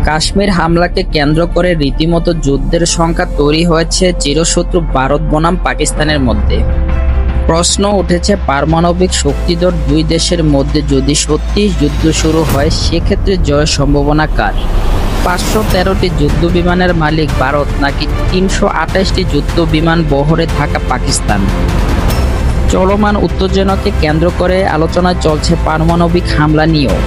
কাশ্মীর হামলাকে কেন্দ্র করে রীতিমতো যুদ্ধের সংখ্যা তৈরি হয়েছে চিরশত্রু ভারত বনাম পাকিস্তানের মধ্যে। প্রশ্ন উঠেছে, পারমাণবিক শক্তিধর দুই দেশের মধ্যে যদি সত্যি যুদ্ধ শুরু হয়, সেক্ষেত্রে জয়ের সম্ভাবনা কার? 513টি যুদ্ধ বিমানের মালিক ভারত নাকি 328টি যুদ্ধ বিমান বহরে থাকা পাকিস্তান? চলমান উত্তেজনাকে কেন্দ্র করে আলোচনা চলছে পারমাণবিক হামলা নিয়েও।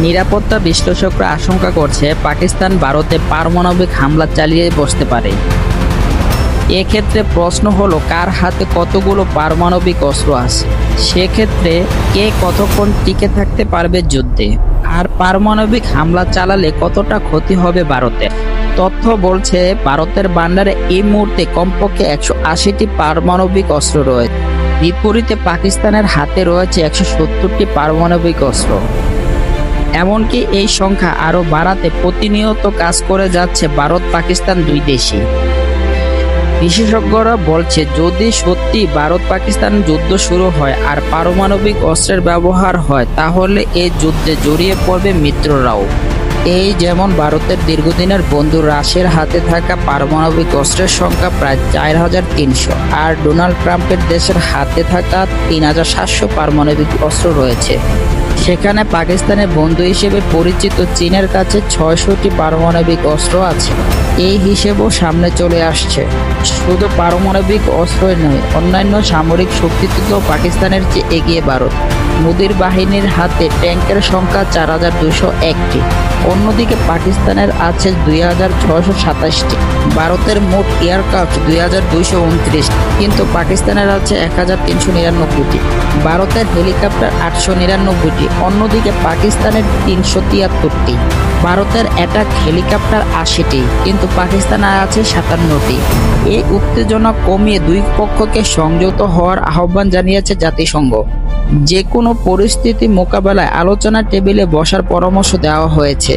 নিরাপত্তা বিশ্লেষকরা আশঙ্কা করছে পাকিস্তান ভারতে পারমাণবিক হামলা চালিয়ে বসতে পারে। এক্ষেত্রে প্রশ্ন হলো, কার হাতে কতগুলো পারমাণবিক অস্ত্র আছে? সেক্ষেত্রে কে কতক্ষণ টিকে থাকতে পারবে যুদ্ধে? আর পারমাণবিক হামলা চালালে কতটা ক্ষতি হবে ভারতের? তথ্য বলছে ভারতের ভান্ডারে এই মুহূর্তে কমপক্ষে 180টি পারমাণবিক অস্ত্র রয়েছে। বিপরীতে পাকিস্তানের হাতে রয়েছে 170টি পারমাণবিক অস্ত্র। এমনকি এই সংখ্যা আরও বাড়াতে প্রতিনিয়ত কাজ করে যাচ্ছে ভারত পাকিস্তান দুই দেশই। বিশেষজ্ঞরা বলছে, যদি সত্যি ভারত পাকিস্তান যুদ্ধ শুরু হয় আর পারমাণবিক অস্ত্রের ব্যবহার হয়, তাহলে এই যুদ্ধে জড়িয়ে পড়বে মিত্ররাও। এই যেমন ভারতের দীর্ঘদিনের বন্ধু রাশিয়ার হাতে থাকা পারমাণবিক অস্ত্রের সংখ্যা প্রায় 4300, আর ডোনাল্ড ট্রাম্পের দেশের হাতে থাকা 3700 পারমাণবিক অস্ত্র রয়েছে। সেখানে পাকিস্তানের বন্ধু হিসেবে পরিচিত চীনের কাছে 600টি পারমাণবিক অস্ত্র আছে। এই হিসেবও সামনে চলে আসছে। শুধু পারমাণবিক অস্ত্রই নয়, অন্যান্য সামরিক শক্তিতেও পাকিস্তানের চেয়ে এগিয়ে ভারত। মোদির বাহিনীর হাতে ট্যাঙ্কের সংখ্যা 4201টি। অন্যদিকে পাকিস্তানের আছে 2627টি। ভারতের মোট এয়ারক্রাফট 2229, কিন্তু পাকিস্তানের আছে 1399টি। ভারতের হেলিকপ্টার 899টি, অন্যদিকে পাকিস্তানের 373টি। ভারতের অ্যাটাক হেলিকপ্টার 80টি, কিন্তু পাকিস্তানে আছে 57টি। এই উত্তেজনা কমিয়ে দুই পক্ষকে সংযত হওয়ার আহ্বান জানিয়েছে জাতিসংঘ। যে কোনো পরিস্থিতি মোকাবেলায় আলোচনা টেবিলে বসার পরামর্শ দেওয়া হয়েছে।